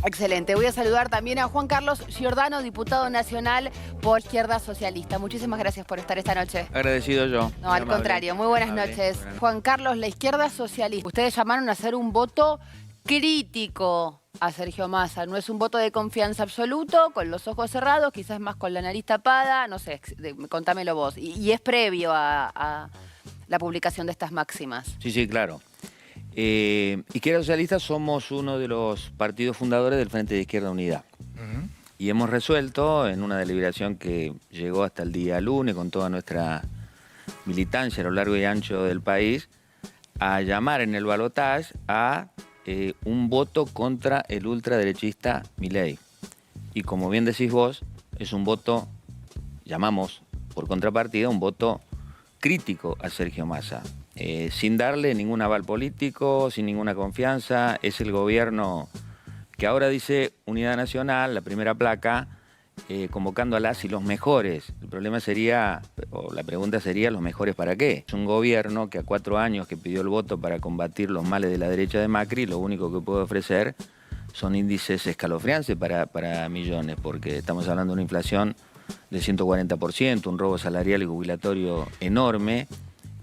Excelente. Voy a saludar también a Juan Carlos Giordano, diputado nacional por Izquierda Socialista. Muchísimas gracias por estar esta noche. Agradecido yo. No, al contrario. Muy buenas noches. Juan Carlos, la Izquierda Socialista. Ustedes llamaron a hacer un voto crítico a Sergio Massa. No es un voto de confianza absoluto, con los ojos cerrados, quizás más con la nariz tapada. No sé, contámelo vos. Y es previo a la publicación de estas máximas. Sí, claro. Izquierda Socialista somos uno de los partidos fundadores del Frente de Izquierda Unida. Y hemos resuelto, en una deliberación que llegó hasta el día lunes con toda nuestra militancia a lo largo y ancho del país, a llamar en el balotaje a un voto contra el ultraderechista Milei. Y como bien decís vos, es un voto, llamamos por contrapartida, un voto crítico a Sergio Massa. Sin darle ningún aval político, sin ninguna confianza. Es el gobierno que ahora dice Unidad Nacional, la primera placa, convocando a las y los mejores. El problema sería, o la pregunta sería, ¿los mejores para qué? Es un gobierno que a 4 años que pidió el voto para combatir los males de la derecha de Macri, lo único que puede ofrecer son índices escalofriantes para millones, porque estamos hablando de una inflación del 140%, un robo salarial y jubilatorio enorme,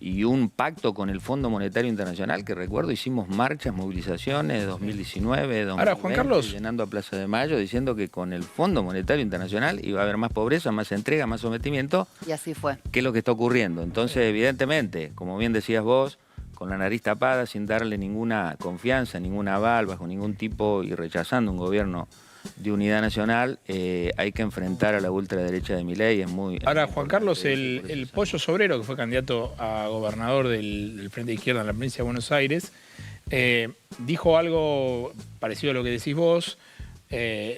y un pacto con el Fondo Monetario Internacional, que recuerdo hicimos marchas, movilizaciones, 2019, 2020, ahora, Juan Carlos, llenando a Plaza de Mayo, diciendo que con el Fondo Monetario Internacional iba a haber más pobreza, más entrega, más sometimiento. Y así fue. ¿Qué es lo que está ocurriendo? Entonces, evidentemente, como bien decías vos, con la nariz tapada, sin darle ninguna confianza, ninguna aval, bajo ningún tipo, y rechazando un gobierno de unidad nacional, hay que enfrentar a la ultraderecha de Milei. Ahora, Juan Carlos, el Pollo Sobrero, que fue candidato a gobernador del Frente de Izquierda en la provincia de Buenos Aires, dijo algo parecido a lo que decís vos.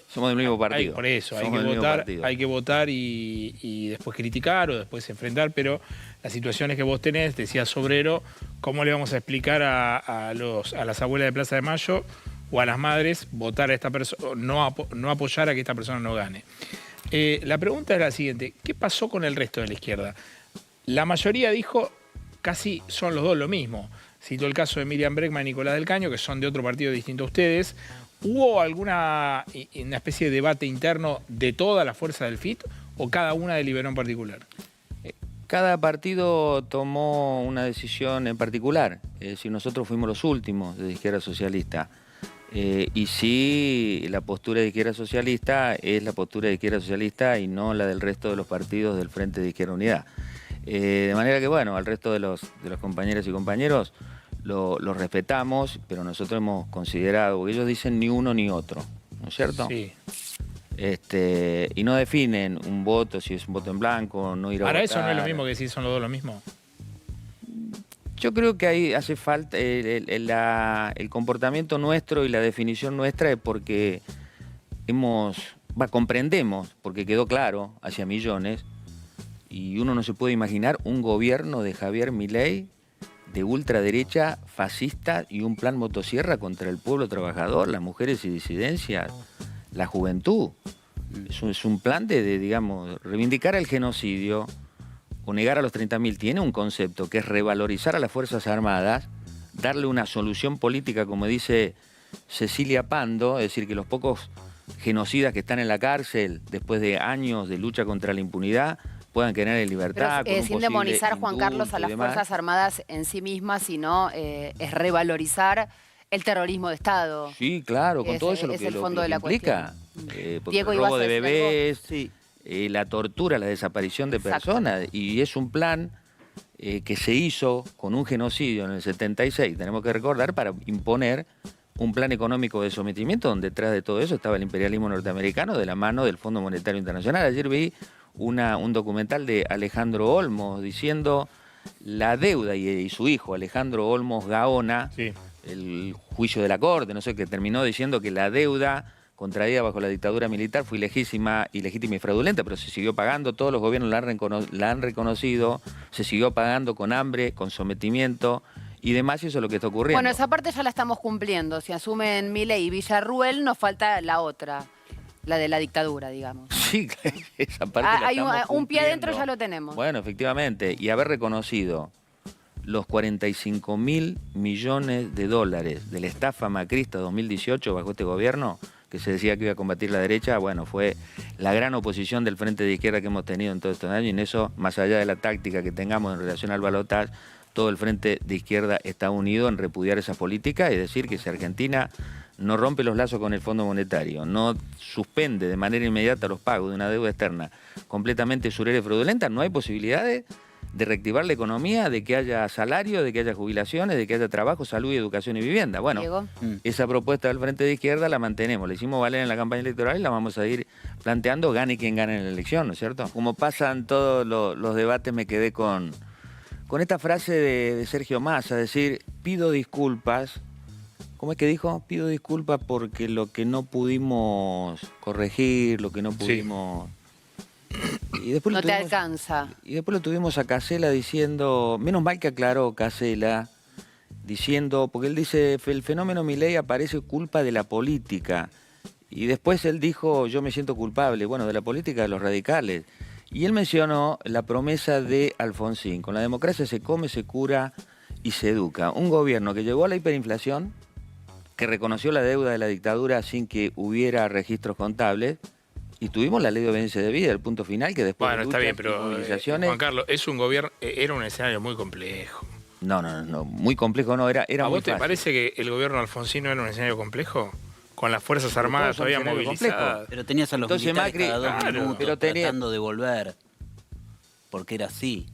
Somos del mismo partido. Por eso, hay que votar y después criticar o después enfrentar, pero las situaciones que vos tenés, decía Sobrero, ¿cómo le vamos a explicar a las abuelas de Plaza de Mayo o a las madres votar a esta persona, no apoyar a que esta persona no gane? La pregunta es la siguiente: ¿qué pasó con el resto de la izquierda? La mayoría dijo casi son los dos lo mismo. Citó el caso de Miriam Bregman y Nicolás del Caño, que son de otro partido distinto a ustedes. ¿Hubo una especie de debate interno de toda la fuerza del FIT o cada una deliberó en particular? Cada partido tomó una decisión en particular. Es decir, nosotros fuimos los últimos de Izquierda Socialista. Y sí, la postura de Izquierda Socialista es la postura de Izquierda Socialista y no la del resto de los partidos del Frente de Izquierda Unidad. De manera que, bueno, al resto de los compañeras y compañeros los respetamos, pero nosotros hemos considerado, porque ellos dicen ni uno ni otro, ¿no es cierto? Sí. Y no definen un voto, si es un voto en blanco, no ir a votar. Ahora, eso no es lo mismo que decir son los dos lo mismo. Yo creo que ahí hace falta el comportamiento nuestro y la definición nuestra, es porque comprendemos, porque quedó claro hacia millones, y uno no se puede imaginar un gobierno de Javier Milei de ultraderecha fascista y un plan motosierra contra el pueblo trabajador, las mujeres y disidencias, la juventud. Es un plan digamos, reivindicar el genocidio o negar a los 30.000. Tiene un concepto que es revalorizar a las Fuerzas Armadas, darle una solución política, como dice Cecilia Pando, es decir, que los pocos genocidas que están en la cárcel después de años de lucha contra la impunidad puedan quedar en libertad. Pero, sin demonizar, Juan Carlos, a las Fuerzas Armadas en sí mismas, sino es revalorizar el terrorismo de Estado. Sí, claro, con todo eso lo que implica. Porque el robo de bebés, la tortura, la desaparición de personas. Y es un plan que se hizo con un genocidio en el 76, tenemos que recordar, para imponer un plan económico de sometimiento, donde detrás de todo eso estaba el imperialismo norteamericano de la mano del Fondo Monetario Internacional. Ayer vi un documental de Alejandro Olmos diciendo la deuda, y su hijo Alejandro Olmos Gaona, el juicio de la Corte, no sé, que terminó diciendo que la deuda contraída bajo la dictadura militar fue ilegítima y fraudulenta, pero se siguió pagando, todos los gobiernos la han reconocido, se siguió pagando con hambre, con sometimiento y demás, y eso es lo que está ocurriendo. Bueno, esa parte ya la estamos cumpliendo. Si asumen Milei y Villarruel, nos falta la otra, la de la dictadura, digamos. Sí, esa parte la hay estamos un pie cumpliendo. adentro, ya lo tenemos. Bueno, efectivamente, y haber reconocido los 45.000 millones de dólares de la estafa macrista 2018 bajo este gobierno, que se decía que iba a combatir la derecha, bueno, fue la gran oposición del Frente de Izquierda que hemos tenido en todos estos años, y en eso, más allá de la táctica que tengamos en relación al balotaje, todo el Frente de Izquierda está unido en repudiar esa política y decir que si Argentina no rompe los lazos con el Fondo Monetario, no suspende de manera inmediata los pagos de una deuda externa completamente usurera y fraudulenta, no hay posibilidades de reactivar la economía, de que haya salario, de que haya jubilaciones, de que haya trabajo, salud, educación y vivienda. Bueno, esa propuesta del Frente de Izquierda la mantenemos, la hicimos valer en la campaña electoral y la vamos a ir planteando, gane quien gane en la elección, ¿no es cierto? Como pasan todos los debates, me quedé con esta frase de Sergio Massa, decir, pido disculpas. ¿Cómo es que dijo? Pido disculpas porque lo que no pudimos corregir, lo que no pudimos... Sí. Y después no te alcanza. Y después lo tuvimos a Casella diciendo, menos mal que aclaró Casella, diciendo, porque él dice, el fenómeno Milei aparece culpa de la política. Y después él dijo, yo me siento culpable, bueno, de la política de los radicales. Y él mencionó la promesa de Alfonsín, con la democracia se come, se cura y se educa. Un gobierno que llegó a la hiperinflación, que reconoció la deuda de la dictadura sin que hubiera registros contables, y tuvimos la ley de obediencia de vida, el punto final, que después de está bien, pero movilizaciones... Juan Carlos, es un gobierno, era un escenario muy complejo. No, muy complejo no, era ¿A muy vos te parece que el gobierno de Alfonsín no era un escenario complejo? Con las Fuerzas Armadas todavía movilizadas. Pero tenías a los militares Macri, cada 2 minutos tratando de volver, porque era así.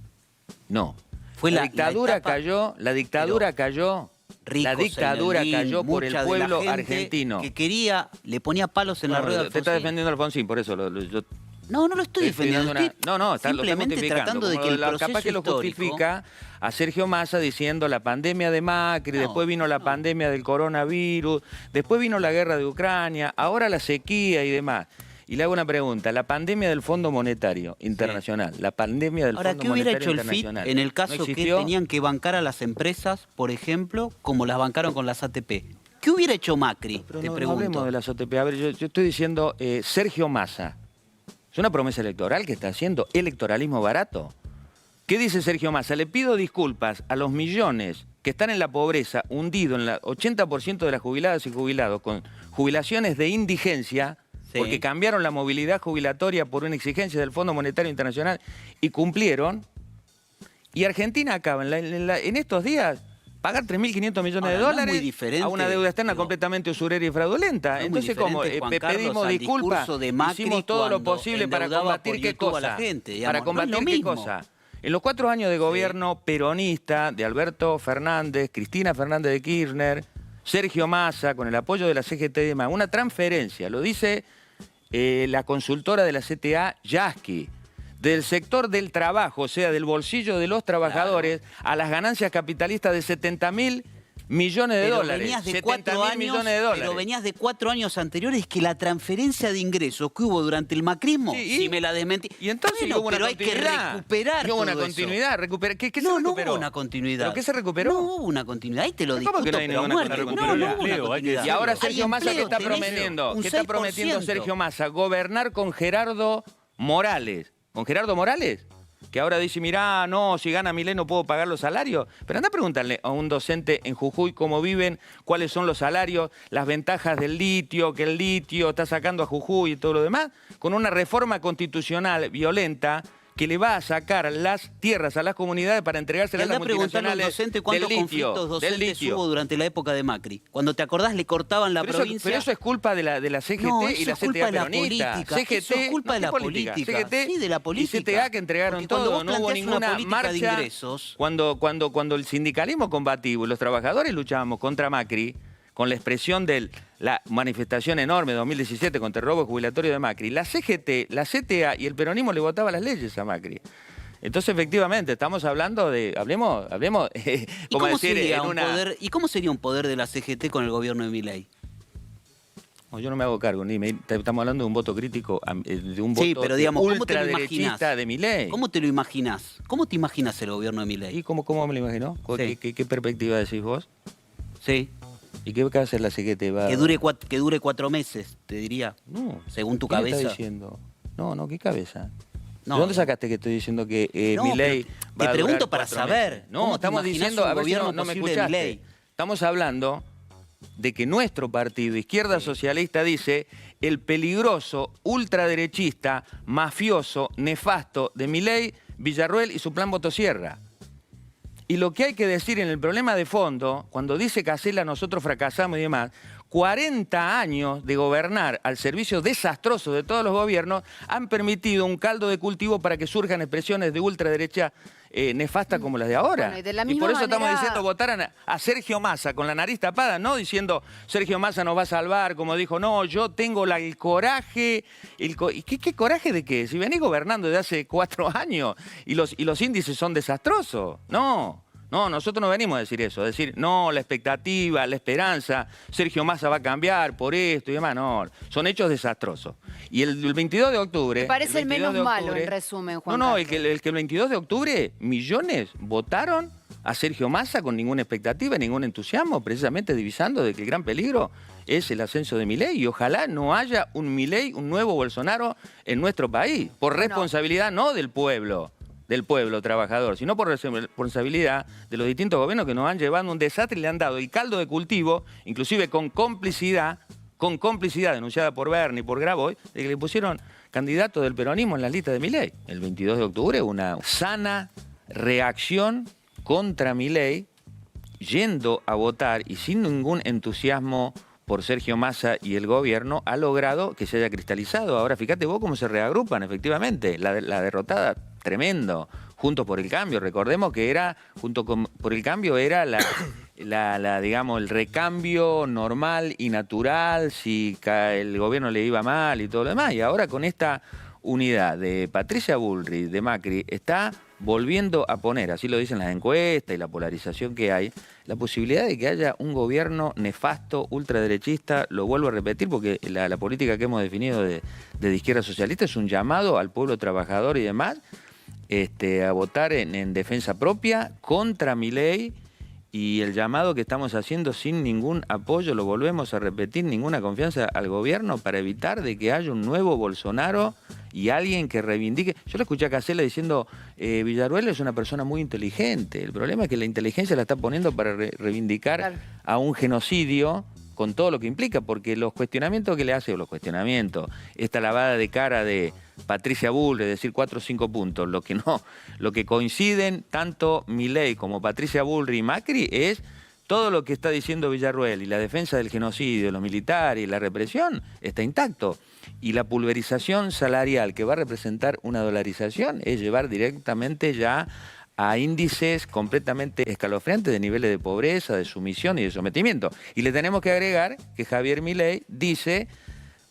No, fue la dictadura cayó, la dictadura cayó... La dictadura cayó por el pueblo argentino. Que quería, le ponía palos en la rueda. Te está defendiendo Alfonsín, por eso yo... No lo estoy defendiendo. Está simplemente tratando de que el proceso capaz que lo justifica a Sergio Massa diciendo la pandemia de Macri, después vino la pandemia del coronavirus, después vino la guerra de Ucrania, ahora la sequía y demás. Y le hago una pregunta, la pandemia del Fondo Monetario Internacional, la pandemia del Fondo Monetario Internacional. Ahora, ¿qué hubiera hecho el FIT en el caso que tenían que bancar a las empresas, por ejemplo, como las bancaron con las ATP? ¿Qué hubiera hecho Macri? Pero no hablemos de las ATP. A ver, yo estoy diciendo, Sergio Massa, ¿es una promesa electoral que está haciendo? ¿Electoralismo barato? ¿Qué dice Sergio Massa? Le pido disculpas a los millones que están en la pobreza, hundidos en el 80% de las jubiladas y jubilados, con jubilaciones de indigencia... porque cambiaron la movilidad jubilatoria por una exigencia del Fondo Monetario Internacional y cumplieron. Y Argentina acaba en estos días pagar 3.500 millones de dólares a una deuda externa completamente usurera y fraudulenta. Entonces, como pedimos disculpas, hicimos todo lo posible para combatir qué cosa. Para combatir qué cosa. En los 4 años de gobierno peronista de Alberto Fernández, Cristina Fernández de Kirchner, Sergio Massa, con el apoyo de la CGT y demás, una transferencia, lo dice la consultora de la CTA, Yasky, del sector del trabajo, o sea, del bolsillo de los trabajadores, a las ganancias capitalistas de 70.000 millones de dólares. Venías de 4 millones de dólares. Pero venías de 4 años anteriores que la transferencia de ingresos que hubo durante el macrismo, si me la desmentí. Y entonces hubo una continuidad. Hay que recuperar todo una continuidad. ¿Qué se recuperó? No hubo una continuidad. ¿Pero qué se recuperó? No hubo una continuidad. Ahí te lo discuto, pero muerte. Y ahora Sergio Massa, ¿qué está prometiendo? ¿Qué está prometiendo Sergio Massa? Gobernar con Gerardo Morales. ¿Con Gerardo Morales? Que ahora dice, mirá, no, si gana Milei no puedo pagar los salarios. Pero anda a preguntarle a un docente en Jujuy cómo viven, cuáles son los salarios, las ventajas del litio, que el litio está sacando a Jujuy y todo lo demás, con una reforma constitucional violenta que le va a sacar las tierras a las comunidades para entregárselas a las multinacionales docente cuántos conflictos docentes hubo durante la época de Macri. Cuando te acordás le cortaban la provincia. Pero eso es culpa de la CGT y la CTA peronista. Eso es culpa de la política. CGT sí, de la política. Y CTA que entregaron todo, no hubo ninguna marcha. Cuando el sindicalismo combativo y los trabajadores luchábamos contra Macri, con la expresión de la manifestación enorme de 2017 contra el robo jubilatorio de Macri, la CGT, la CTA y el peronismo le votaban las leyes a Macri. Entonces, efectivamente, estamos hablando de... Hablemos como decir, ¿Y cómo sería un poder de la CGT con el gobierno de Milei? No, yo no me hago cargo, estamos hablando de un voto crítico, de un voto pero digamos, ultraderechista de Milei. ¿Cómo te lo imaginás? ¿Cómo te imaginas el gobierno de Milei? ¿Y cómo me lo imagino? Sí. ¿Qué perspectiva decís vos? Sí. ¿Y qué va a hacer la CGT? Que dure 4 meses, te diría. No. Según tu ¿Qué cabeza. estás diciendo? No, ¿qué cabeza? No, ¿De dónde sacaste que estoy diciendo que Milei va a Te pregunto para saber. No, estamos diciendo, a ver si no me escuchaste. Estamos hablando de que nuestro partido, Izquierda Socialista, dice el peligroso, ultraderechista, mafioso, nefasto de Milei, Villarruel y su plan Motosierra. Y lo que hay que decir en el problema de fondo, cuando dice Casella nosotros fracasamos y demás, 40 años de gobernar al servicio desastroso de todos los gobiernos han permitido un caldo de cultivo para que surjan expresiones de ultraderecha nefasta como las de ahora. Bueno, y por eso estamos diciendo votar a Sergio Massa con la nariz tapada, no diciendo Sergio Massa nos va a salvar, como dijo, no, yo tengo el coraje. ¿Y qué coraje de qué? Si venís gobernando desde hace 4 años y los índices son desastrosos. No, nosotros no venimos a decir eso, decir, no, la expectativa, la esperanza, Sergio Massa va a cambiar por esto y demás, no, son hechos desastrosos. Y el 22 de octubre... Me parece el menos malo, en resumen, Juan No, el que el 22 de octubre, millones votaron a Sergio Massa con ninguna expectativa, ningún entusiasmo, precisamente divisando de que el gran peligro es el ascenso de Milei, y ojalá no haya un Milei, un nuevo Bolsonaro en nuestro país, por responsabilidad no del pueblo trabajador, sino por responsabilidad de los distintos gobiernos que nos han llevado a un desastre y le han dado el caldo de cultivo, inclusive con complicidad denunciada por Berni y por Grabois, de que le pusieron candidato del peronismo en la lista de Milei. El 22 de octubre una sana reacción contra Milei, yendo a votar y sin ningún entusiasmo por Sergio Massa y el gobierno, ha logrado que se haya cristalizado. Ahora fíjate vos cómo se reagrupan efectivamente, la derrotada tremendo, Juntos por el Cambio, recordemos que era, por el Cambio era digamos, el recambio normal y natural si el gobierno le iba mal y todo lo demás, y ahora con esta unidad de Patricia Bullrich, de Macri, está volviendo a poner, así lo dicen las encuestas y la polarización que hay, la posibilidad de que haya un gobierno nefasto, ultraderechista, lo vuelvo a repetir porque la política que hemos definido de izquierda socialista es un llamado al pueblo trabajador y demás, a votar en defensa propia contra Milei, y el llamado que estamos haciendo sin ningún apoyo, lo volvemos a repetir, ninguna confianza al gobierno para evitar de que haya un nuevo Bolsonaro y alguien que reivindique. Yo le escuché a Casella diciendo, Villarruel es una persona muy inteligente. El problema es que la inteligencia la está poniendo para reivindicar a un genocidio con todo lo que implica, porque los cuestionamientos que le hace, esta lavada de cara de Patricia Bullrich, es decir, 4 o 5 puntos, lo que coinciden tanto Milei como Patricia Bullrich y Macri es todo lo que está diciendo Villarruel, y la defensa del genocidio, los militares y la represión está intacto. Y la pulverización salarial que va a representar una dolarización es llevar directamente ya a índices completamente escalofriantes de niveles de pobreza, de sumisión y de sometimiento. Y le tenemos que agregar que Javier Milei dice,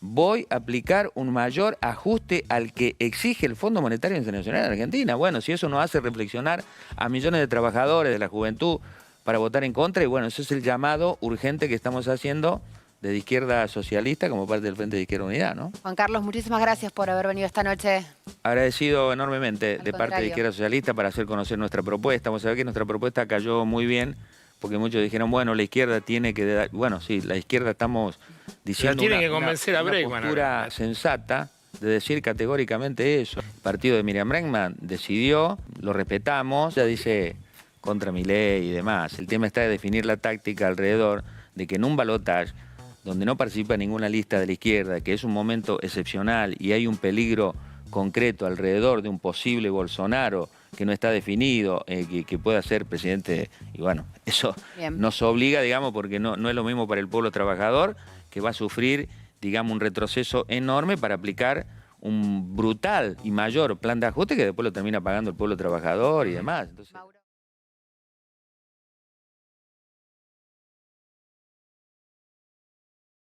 voy a aplicar un mayor ajuste al que exige el Fondo Monetario Internacional en Argentina. Bueno, si eso nos hace reflexionar a millones de trabajadores, de la juventud, para votar en contra, y bueno, ese es el llamado urgente que estamos haciendo desde Izquierda Socialista como parte del Frente de Izquierda Unidad, ¿no? Juan Carlos, muchísimas gracias por haber venido esta noche. Agradecido enormemente de parte de Izquierda Socialista para hacer conocer nuestra propuesta. Vamos a ver que nuestra propuesta cayó muy bien, porque muchos dijeron, bueno, la izquierda tiene que dar... Bueno, sí, la izquierda estamos diciendo una postura sensata de decir categóricamente eso. El partido de Miriam Bregman decidió, lo respetamos, ya dice contra Milei y demás. El tema está de definir la táctica alrededor de que en un balotaje donde no participa ninguna lista de la izquierda, que es un momento excepcional y hay un peligro concreto alrededor de un posible Bolsonaro que no está definido, que pueda ser presidente, y bueno, eso nos obliga, digamos, porque no es lo mismo para el pueblo trabajador, que va a sufrir, digamos, un retroceso enorme para aplicar un brutal y mayor plan de ajuste que después lo termina pagando el pueblo trabajador y demás. Entonces...